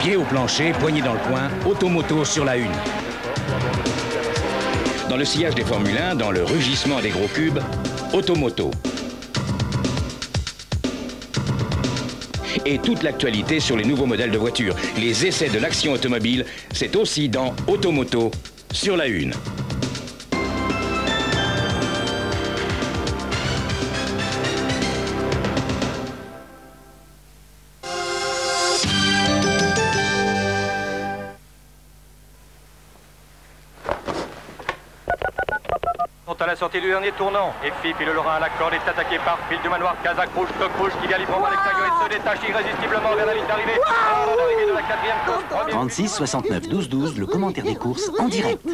Pied au plancher, poignée dans le coin, automoto sur la une. Dans le sillage des Formule 1, dans le rugissement des gros cubes, automoto. Et toute l'actualité sur les nouveaux modèles de voitures. Les essais de l'action automobile, c'est aussi dans Automoto sur la une. À la sortie du dernier tournant, et Philippe, le Lorrain à la corde, est attaqué par Phil du Manoir, Kazakh rouge, Stock rouge qui vient librement à l'extérieur et se détache irrésistiblement vers la ligne d'arrivée. Alors l'arrivée de la quatrième course. 36 69 12 12, le commentaire des courses en direct.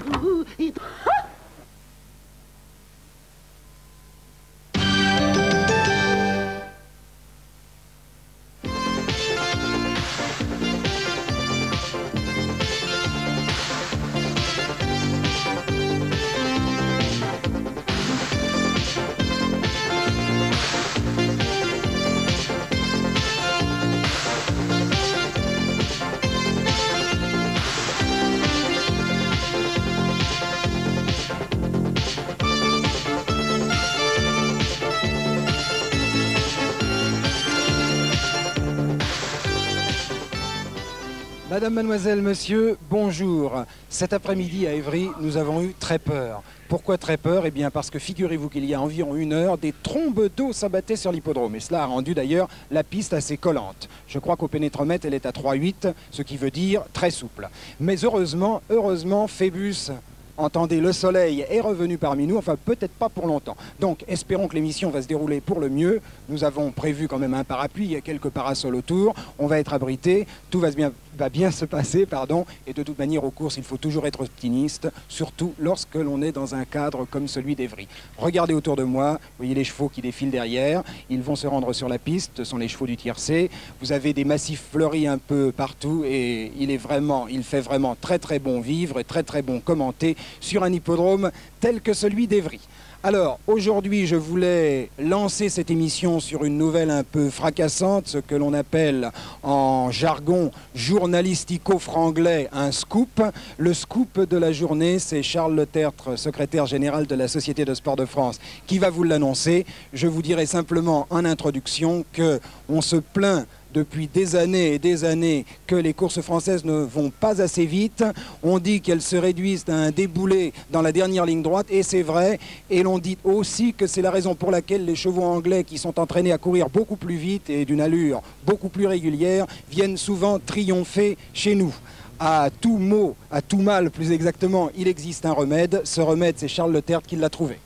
Madame, mademoiselle, monsieur, bonjour. Cet après-midi à Évry, nous avons eu très peur. Pourquoi très peur? Eh bien parce que figurez-vous qu'il y a environ 1 heure, des trombes d'eau s'abattaient sur l'hippodrome. Et cela a rendu d'ailleurs la piste assez collante. Je crois qu'au pénétromètre, elle est à 3,8, ce qui veut dire très souple. Mais heureusement, Phébus, entendez, le soleil est revenu parmi nous, enfin peut-être pas pour longtemps. Donc espérons que l'émission va se dérouler pour le mieux. Nous avons prévu quand même un parapluie, il y a quelques parasols autour, on va être abrités, tout va bien se passer, pardon. Et de toute manière aux courses, il faut toujours être optimiste, surtout lorsque l'on est dans un cadre comme celui d'Évry. Regardez autour de moi, vous voyez les chevaux qui défilent derrière, ils vont se rendre sur la piste, ce sont les chevaux du tiercé. Vous avez des massifs fleuris un peu partout et il fait vraiment très très bon vivre et très très bon commenter sur un hippodrome tel que celui d'Évry. Alors, aujourd'hui, je voulais lancer cette émission sur une nouvelle un peu fracassante, ce que l'on appelle en jargon journalistico-franglais un scoop. Le scoop de la journée, c'est Charles Le Tertre, secrétaire général de la Société de sport de France, qui va vous l'annoncer. Je vous dirai simplement en introduction qu'on se plaint depuis des années et des années que les courses françaises ne vont pas assez vite. On dit qu'elles se réduisent à un déboulé dans la dernière ligne droite, et c'est vrai. Et l'on dit aussi que c'est la raison pour laquelle les chevaux anglais qui sont entraînés à courir beaucoup plus vite et d'une allure beaucoup plus régulière viennent souvent triompher chez nous. À tout mot, à tout mal plus exactement, il existe un remède. Ce remède, c'est Charles Le Tertre qui l'a trouvé.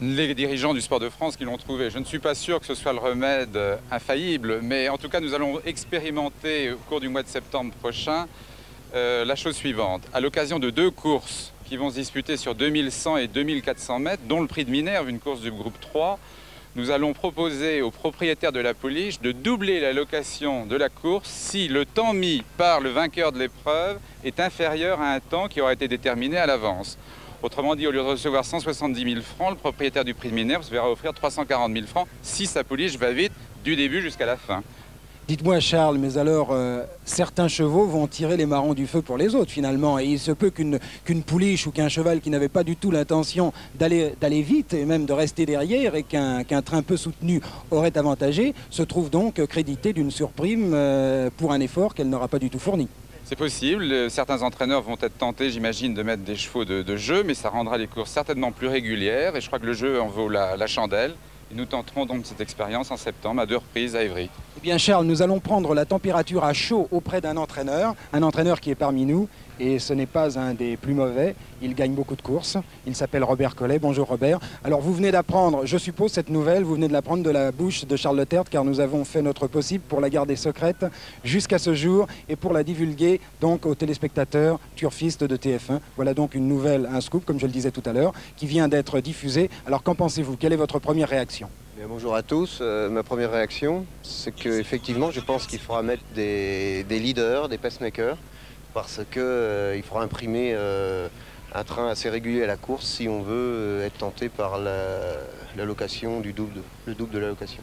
Les dirigeants du sport de France qui l'ont trouvé. Je ne suis pas sûr que ce soit le remède infaillible, mais en tout cas nous allons expérimenter au cours du mois de septembre prochain la chose suivante. À l'occasion de 2 courses qui vont se disputer sur 2100 et 2400 mètres, dont le prix de Minerve, une course du groupe 3, nous allons proposer aux propriétaires de la pouliche de doubler la location de la course si le temps mis par le vainqueur de l'épreuve est inférieur à un temps qui aura été déterminé à l'avance. Autrement dit, au lieu de recevoir 170 000 francs, le propriétaire du prix de Minerve se verra offrir 340 000 francs si sa pouliche va vite du début jusqu'à la fin. Dites-moi Charles, mais alors certains chevaux vont tirer les marrons du feu pour les autres finalement, et il se peut qu'une pouliche ou qu'un cheval qui n'avait pas du tout l'intention d'aller vite et même de rester derrière et qu'un train peu soutenu aurait avantagé, se trouve donc crédité d'une surprime pour un effort qu'elle n'aura pas du tout fourni. C'est possible, certains entraîneurs vont être tentés, j'imagine, de mettre des chevaux de jeu, mais ça rendra les courses certainement plus régulières, et je crois que le jeu en vaut la chandelle. Et nous tenterons donc cette expérience en septembre à 2 reprises à Évry. Eh bien Charles, nous allons prendre la température à chaud auprès d'un entraîneur qui est parmi nous, et ce n'est pas un des plus mauvais, il gagne beaucoup de courses, il s'appelle Robert Collet. Bonjour Robert. Alors vous venez d'apprendre, je suppose cette nouvelle, vous venez de l'apprendre de la bouche de Charles Le Tertre, car nous avons fait notre possible pour la garder secrète jusqu'à ce jour et pour la divulguer donc aux téléspectateurs turfistes de TF1. Voilà donc une nouvelle, un scoop comme je le disais tout à l'heure, qui vient d'être diffusé. Alors qu'en pensez-vous? Quelle est votre première réaction? Bien, bonjour à tous. Ma première réaction, c'est qu'effectivement, je pense qu'il faudra mettre des leaders, des pacemakers, parce qu'il faudra imprimer un train assez régulier à la course si on veut être tenté par l'allocation le double de l'allocation.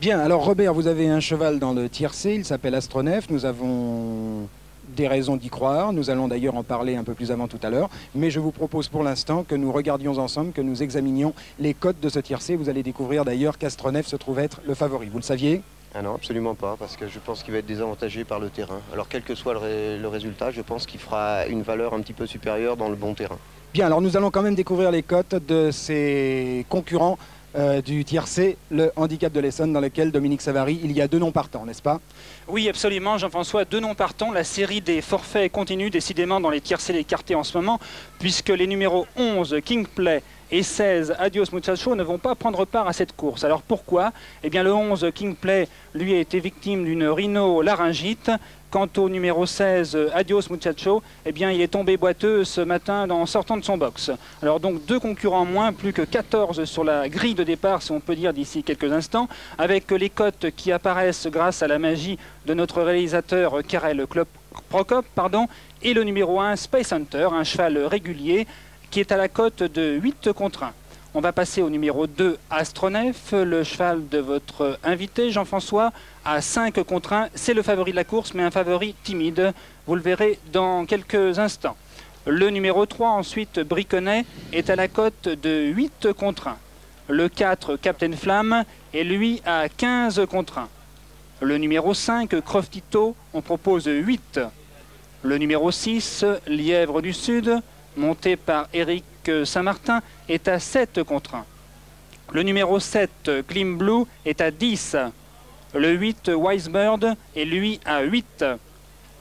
Bien, alors Robert, vous avez un cheval dans le tiercé, il s'appelle Astronef. Nous avons des raisons d'y croire. Nous allons d'ailleurs en parler un peu plus avant tout à l'heure. Mais je vous propose pour l'instant que nous regardions ensemble, que nous examinions les cotes de ce tiercé. Vous allez découvrir d'ailleurs qu'Astronef se trouve être le favori. Vous le saviez ? Ah non, absolument pas, parce que je pense qu'il va être désavantagé par le terrain. Alors quel que soit le résultat, je pense qu'il fera une valeur un petit peu supérieure dans le bon terrain. Bien, alors nous allons quand même découvrir les cotes de ces concurrents du tiercé, le handicap de l'Essonne, dans lequel, Dominique Savary, il y a 2 noms partants, n'est-ce pas? Oui, absolument, Jean-François, 2 noms partants. La série des forfaits continue décidément dans les tiercés écartés en ce moment, puisque les numéros 11, King Play, et 16, Adios Muchacho, ne vont pas prendre part à cette course. Alors pourquoi? Eh bien le 11, King Play, lui a été victime d'une rhino-laryngite. Quant au numéro 16, Adios Muchacho, eh bien il est tombé boiteux ce matin en sortant de son box. Alors donc 2 concurrents en moins, plus que 14 sur la grille de départ, si on peut dire, d'ici quelques instants, avec les cotes qui apparaissent grâce à la magie de notre réalisateur Karel Prokop, et le numéro 1, Space Hunter, un cheval régulier, qui est à la cote de 8 contre 1. On va passer au numéro 2, Astronef, le cheval de votre invité, Jean-François, à 5 contre 1. C'est le favori de la course, mais un favori timide. Vous le verrez dans quelques instants. Le numéro 3, ensuite, Briconnet, est à la cote de 8 contre 1. Le 4, Captain Flamme, est lui à 15 contre 1. Le numéro 5, Croftito, on propose 8. Le numéro 6, Lièvre du Sud, monté par Eric Saint-Martin, est à 7 contre 1. Le numéro 7, Glim Blue, est à 10. Le 8, Wisebird, est lui à 8.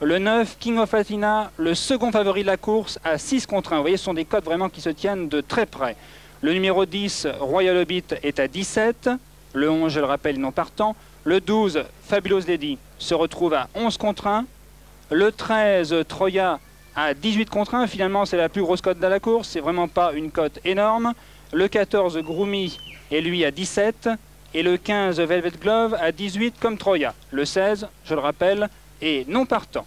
Le 9, King of Athena, le second favori de la course, à 6 contre 1. Vous voyez, ce sont des cotes vraiment qui se tiennent de très près. Le numéro 10, Royal Hobbit, est à 17. Le 11, je le rappelle, non partant. Le 12, Fabulous Lady, se retrouve à 11 contre 1. Le 13, Troya, à 18 contre 1, finalement c'est la plus grosse cote de la course, c'est vraiment pas une cote énorme. Le 14, Groomy, est lui à 17, et le 15, Velvet Glove, à 18 comme Troya. Le 16, je le rappelle, est non partant.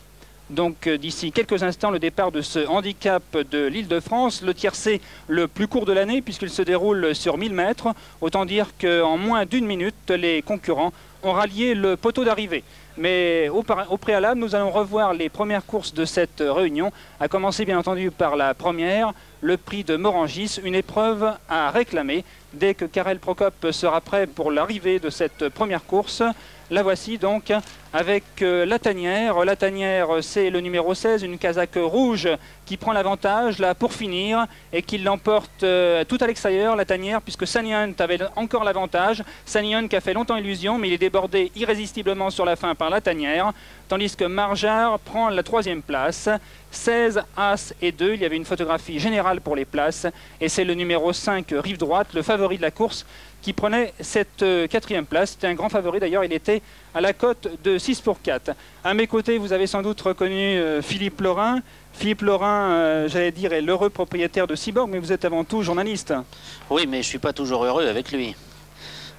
Donc d'ici quelques instants, le départ de ce handicap de l'Île-de-France, le tiercé le plus court de l'année puisqu'il se déroule sur 1000 mètres. Autant dire qu'en moins d'1 minute, les concurrents ont rallié le poteau d'arrivée. Mais au préalable, nous allons revoir les premières courses de cette réunion, à commencer bien entendu par la première, le prix de Morangis, une épreuve à réclamer. Dès que Karel Prokop sera prêt pour l'arrivée de cette première course, la voici donc avec la tanière. La tanière, c'est le numéro 16, une casaque rouge qui prend l'avantage là pour finir et qui l'emporte tout à l'extérieur, la tanière, puisque Sunny Hunt avait encore l'avantage. Sunny Hunt qui a fait longtemps illusion, mais il est débordé irrésistiblement sur la fin par la tanière, tandis que Marjar prend la 3e place. 16, As et 2, il y avait une photographie générale pour les places, et c'est le numéro 5, Rive Droite, le favori de la course, qui prenait cette 4e place. C'était un grand favori d'ailleurs, il était à la cote de 6 pour 4. À mes côtés, vous avez sans doute reconnu Philippe Laurin. Philippe Laurin, j'allais dire, est l'heureux propriétaire de Cyborg, mais vous êtes avant tout journaliste. Oui, mais je ne suis pas toujours heureux avec lui.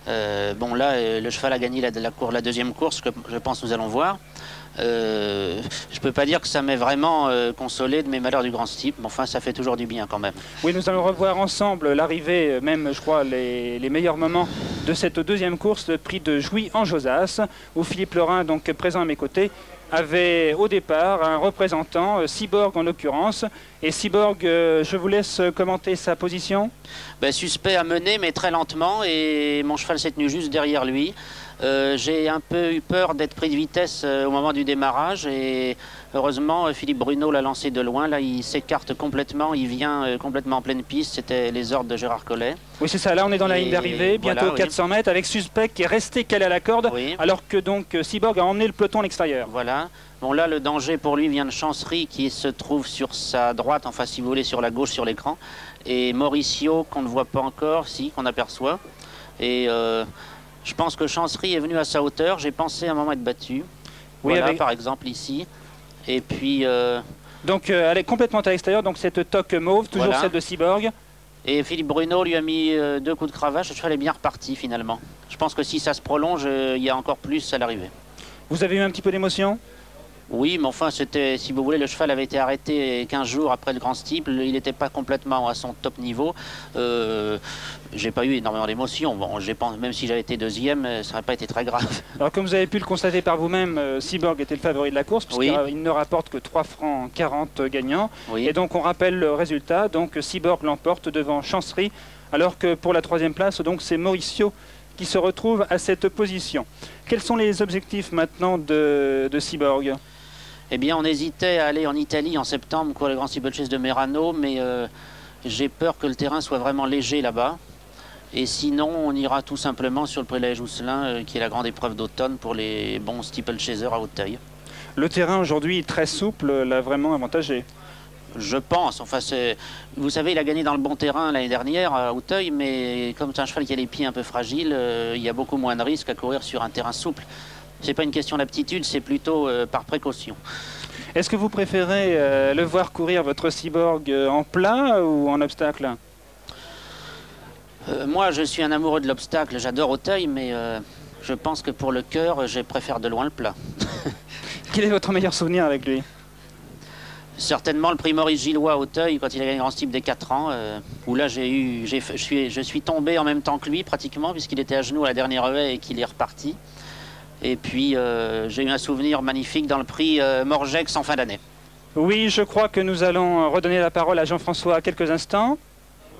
Bon, là, le cheval a gagné la 2e course, que je pense que nous allons voir. Je ne peux pas dire que ça m'est vraiment consolé de mes malheurs du grand type, mais enfin ça fait toujours du bien quand même. Oui, nous allons revoir ensemble l'arrivée, même je crois les meilleurs moments de cette 2e course, le prix de Jouy en Josas, où Philippe Laurin, donc présent à mes côtés, avait au départ un représentant, Cyborg en l'occurrence. Et Cyborg, je vous laisse commenter sa position. Ben, suspect à mener, mais très lentement, et mon cheval s'est tenu juste derrière lui. J'ai un peu eu peur d'être pris de vitesse au moment du démarrage, et heureusement Philippe Bruno l'a lancé de loin. Là il s'écarte complètement, il vient complètement en pleine piste. C'était les ordres de Gérard Collet. Oui, c'est ça, là on est dans la ligne d'arrivée, bientôt voilà, 400 mètres, avec Suspect qui est resté calé à la corde, oui, alors que donc Cyborg a emmené le peloton à l'extérieur. Voilà, bon là le danger pour lui vient de Chancery qui se trouve sur sa droite, enfin si vous voulez sur la gauche sur l'écran, et Mauricio qu'on ne voit pas encore, si, qu'on aperçoit. Et je pense que Chancery est venu à sa hauteur. J'ai pensé à un moment être battu. Oui, voilà, avec... par exemple ici. Et puis... Donc elle est complètement à l'extérieur. Donc cette toque mauve, toujours voilà, celle de Cyborg. Et Philippe Bruno lui a mis 2 coups de cravache. Le cheval est bien reparti finalement. Je pense que si ça se prolonge, il y a encore plus à l'arrivée. Vous avez eu un petit peu d'émotion? Oui, mais enfin, c'était, si vous voulez, le cheval avait été arrêté 15 jours après le Grand Steeple. Il n'était pas complètement à son top niveau. J'ai pas eu énormément d'émotions. Bon, même si j'avais été deuxième, ça n'aurait pas été très grave. Alors, comme vous avez pu le constater par vous-même, Seaborg était le favori de la course, puisqu'il ne rapporte que 3 francs 40 gagnants. Oui. Et donc, on rappelle le résultat. Donc, Seaborg l'emporte devant Chancery, alors que pour la 3e place, donc, c'est Mauricio qui se retrouve à cette position. Quels sont les objectifs maintenant de Seaborg ? Eh bien, on hésitait à aller en Italie en septembre pour le Grand Steeplechase de Merano, mais j'ai peur que le terrain soit vraiment léger là-bas. Et sinon, on ira tout simplement sur le Prélège Housselin, qui est la grande épreuve d'automne pour les bons steeplechasers à Hauteuil. Le terrain aujourd'hui très souple l'a vraiment avantagé. Je pense. Enfin, vous savez, il a gagné dans le bon terrain l'année dernière à Hauteuil, mais comme c'est un cheval qui a les pieds un peu fragiles, il y a beaucoup moins de risques à courir sur un terrain souple. C'est pas une question d'aptitude, c'est plutôt par précaution. Est-ce que vous préférez le voir courir votre Seaborg en plat ou en obstacle ? Moi, je suis un amoureux de l'obstacle, j'adore Hauteuil, mais je pense que pour le cœur, je préfère de loin le plat. Quel est votre meilleur souvenir avec lui ? Certainement le prix Maurice Gillois à Hauteuil, quand il a gagné le Grand Steeple des 4 ans, où là je suis tombé en même temps que lui pratiquement, puisqu'il était à genoux à la dernière haie et qu'il est reparti. Et puis j'ai eu un souvenir magnifique dans le prix Morgex en fin d'année. Oui, je crois que nous allons redonner la parole à Jean-François à quelques instants.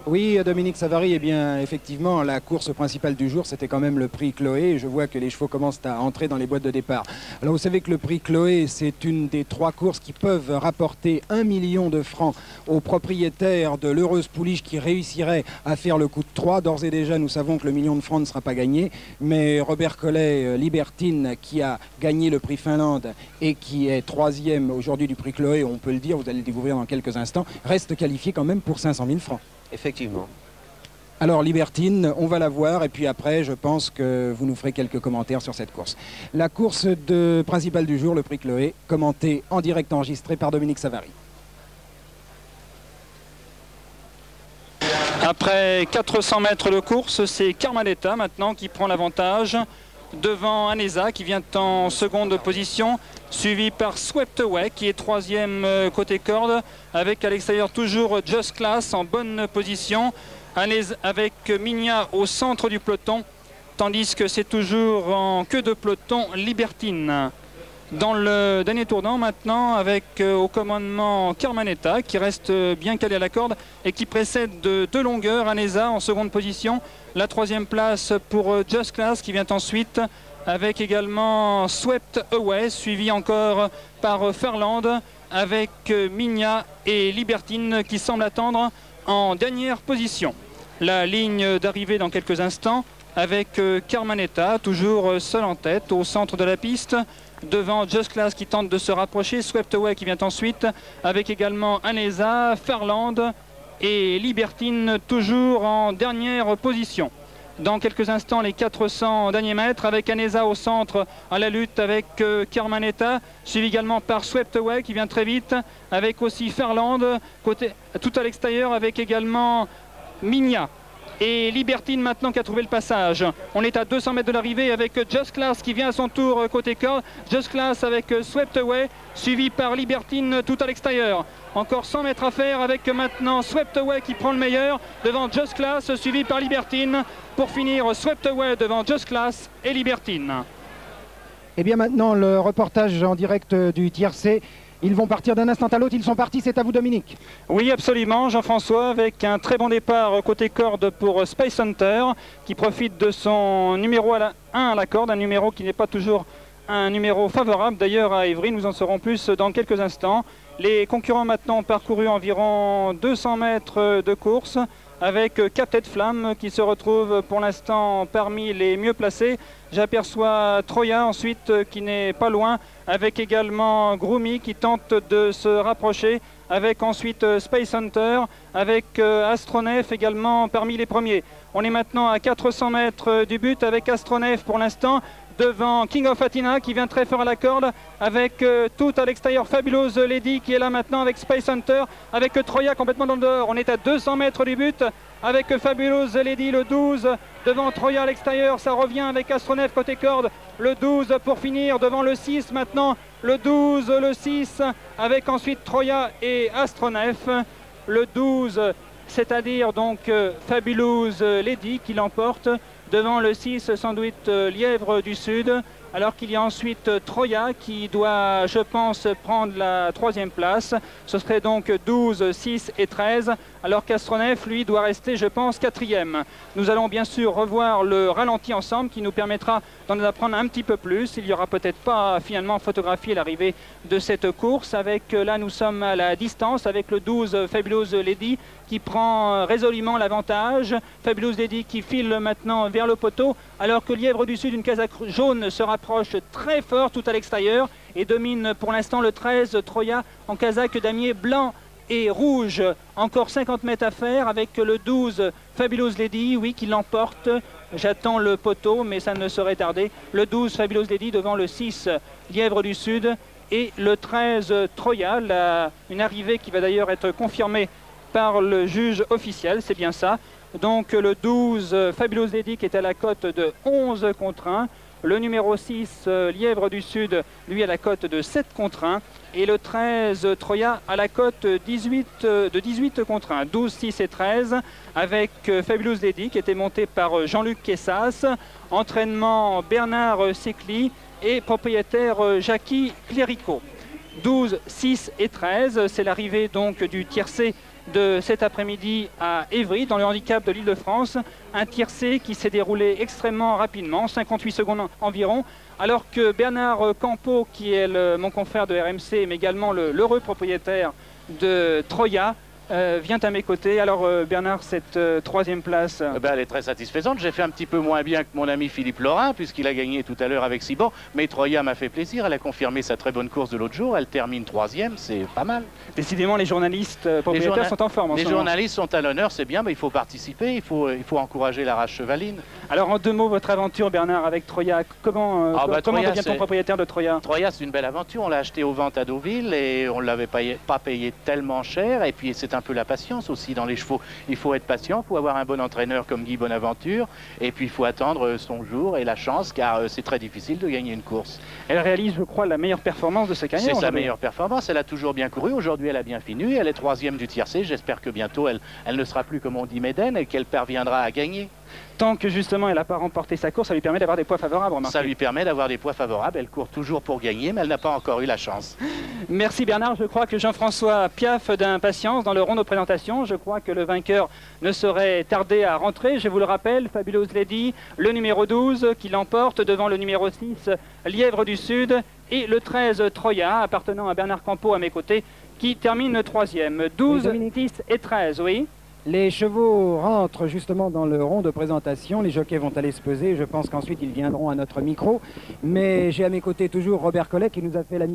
Oui, Dominique Savary, eh bien, effectivement, la course principale du jour, c'était quand même le prix Chloé. Je vois que les chevaux commencent à entrer dans les boîtes de départ. Alors, vous savez que le prix Chloé, c'est une des 3 courses qui peuvent rapporter 1 million de francs aux propriétaires de l'heureuse pouliche qui réussirait à faire le coup de 3. D'ores et déjà, nous savons que le million de francs ne sera pas gagné. Mais Robert Collet, Libertine, qui a gagné le prix Finlande et qui est 3e aujourd'hui du prix Chloé, on peut le dire, vous allez le découvrir dans quelques instants, reste qualifié quand même pour 500 000 francs. Effectivement. Alors Libertine, on va la voir et puis après je pense que vous nous ferez quelques commentaires sur cette course. La course principale du jour, le prix Chloé, commentée en direct enregistré par Dominique Savary. Après 400 mètres de course, c'est Carmanetta maintenant qui prend l'avantage devant Anesa qui vient en seconde position, suivi par Swept Away qui est 3e côté corde, avec à l'extérieur toujours Just Class en bonne position, avec Minia au centre du peloton, tandis que c'est toujours en queue de peloton Libertine. Dans le dernier tournant maintenant, avec au commandement Carmanetta qui reste bien calé à la corde et qui précède de 2 longueurs Anesa en seconde position. La 3e place pour Just Class qui vient ensuite, avec également Swept Away, suivi encore par Farland, avec Minia et Libertine qui semblent attendre en dernière position. La ligne d'arrivée dans quelques instants, avec Carmanetta, toujours seul en tête au centre de la piste, devant Just Class qui tente de se rapprocher, Swept Away qui vient ensuite, avec également Anesa, Farland et Libertine toujours en dernière position. Dans quelques instants, les 400 derniers mètres, avec Anesa au centre à la lutte avec Carmanetta, suivi également par Swept Away qui vient très vite, avec aussi Farland, tout à l'extérieur, avec également Minia. Et Libertine maintenant qui a trouvé le passage. On est à 200 mètres de l'arrivée avec Just Class qui vient à son tour côté corde. Just Class avec Swept Away, suivi par Libertine tout à l'extérieur. Encore 100 mètres à faire avec maintenant Swept Away qui prend le meilleur devant Just Class, suivi par Libertine. Pour finir, Swept Away devant Just Class et Libertine. Et bien maintenant, le reportage en direct du tiercé. Ils vont partir d'un instant à l'autre, ils sont partis, c'est à vous Dominique. Oui absolument Jean-François, avec un très bon départ côté corde pour Space Hunter qui profite de son numéro 1 à la corde, un numéro qui n'est pas toujours un numéro favorable d'ailleurs à Évry, nous en saurons plus dans quelques instants. Les concurrents maintenant ont parcouru environ 200 mètres de course, avec Captain Flamme qui se retrouve pour l'instant parmi les mieux placés. J'aperçois Troya ensuite qui n'est pas loin, avec également Groomy qui tente de se rapprocher, avec ensuite Space Hunter, avec Astronef également parmi les premiers. On est maintenant à 400 mètres du but avec Astronef pour l'instant, devant King of Athena qui vient très fort à la corde, avec tout à l'extérieur Fabulous Lady qui est là maintenant avec Space Hunter, avec Troya complètement dans le dehors. On est à 200 mètres du but avec Fabulous Lady le 12 devant Troya à l'extérieur. Ça revient avec Astronef côté corde. Le 12 pour finir devant le 6 maintenant. Le 12, le 6 avec ensuite Troya et Astronef. Le 12, c'est-à-dire donc Fabulous Lady qui l'emporte devant le 6 sans doute Lièvre du Sud. Alors qu'il y a ensuite Troya qui doit, je pense, prendre la 3e place. Ce serait donc 12, 6 et 13, alors qu'Astronef, lui, doit rester, je pense, 4e. Nous allons bien sûr revoir le ralenti ensemble qui nous permettra d'en apprendre un petit peu plus. Il n'y aura peut-être pas finalement photographié l'arrivée de cette course. Avec, là, nous sommes à la distance avec le 12 Fabulous Lady qui prend résolument l'avantage. Fabulous Lady qui file maintenant vers le poteau, alors que Lièvre du Sud, une casaque jaune, se rapproche très fort tout à l'extérieur et domine pour l'instant le 13 Troya en casaque damier blanc et rouge. Encore 50 mètres à faire avec le 12 Fabulous Lady, oui, qui l'emporte. J'attends le poteau, mais ça ne saurait tarder. Le 12 Fabulous Lady devant le 6 Lièvre du Sud et le 13 Troya, une arrivée qui va d'ailleurs être confirmée par le juge officiel, c'est bien ça. Donc le 12 Fabulous Lady qui est à la cote de 11 contre 1. Le numéro 6 Lièvre du Sud, lui à la cote de 7 contre 1. Et le 13 Troya à la cote de 18 contre 1. 12, 6 et 13 avec Fabulous Lady qui était monté par Jean-Luc Kessas. Entraînement Bernard Secli et propriétaire Jackie Clérico. 12, 6 et 13, c'est l'arrivée donc du tiercé de cet après-midi à Évry, dans le handicap de l'Île-de-France. Un tiercé qui s'est déroulé extrêmement rapidement, 58 secondes environ, alors que Bernard Campo, qui est mon confrère de RMC, mais également l'heureux propriétaire de Troya, vient à mes côtés. Alors Bernard, cette 3e place elle est très satisfaisante. J'ai fait un petit peu moins bien que mon ami Philippe Laurin, puisqu'il a gagné tout à l'heure avec Siban, mais Troya m'a fait plaisir. Elle a confirmé sa très bonne course de l'autre jour. Elle termine 3e, c'est pas mal. Décidément, les journalistes propriétaires sont en forme en ce moment. Les journalistes sont à l'honneur, c'est bien, mais il faut participer, il faut encourager la race chevaline. Alors en 2 mots, votre aventure, Bernard, avec Troya, comment devient-on propriétaire de Troya? Troya, c'est une belle aventure. On l'a acheté aux ventes à Deauville et on ne l'avait pas payé tellement cher. Et puis c'est un peu la patience aussi dans les chevaux. Il faut être patient, il faut avoir un bon entraîneur comme Guy Bonaventure, et puis il faut attendre son jour et la chance, car c'est très difficile de gagner une course. Elle réalise, je crois, la meilleure performance de sa carrière. C'est sa meilleure performance, elle a toujours bien couru. Aujourd'hui, elle a bien fini, elle est 3e du tiercé. J'espère que bientôt, elle ne sera plus, comme on dit, médaine, et qu'elle parviendra à gagner. Tant que justement elle n'a pas remporté sa course, ça lui permet d'avoir des poids favorables. Ça lui permet d'avoir des poids favorables. Elle court toujours pour gagner, mais elle n'a pas encore eu la chance. Merci Bernard. Je crois que Jean-François piaffe d'impatience dans le rond de présentation. Je crois que le vainqueur ne saurait tarder à rentrer. Je vous le rappelle, Fabulous Lady, le numéro 12 qui l'emporte devant le numéro 6, Lièvre du Sud, et le 13 Troya, appartenant à Bernard Campo à mes côtés, qui termine 3e. 12, 10 et 13, oui. Les chevaux rentrent justement dans le rond de présentation, les jockeys vont aller se peser, je pense qu'ensuite ils viendront à notre micro, mais j'ai à mes côtés toujours Robert Collet qui nous a fait la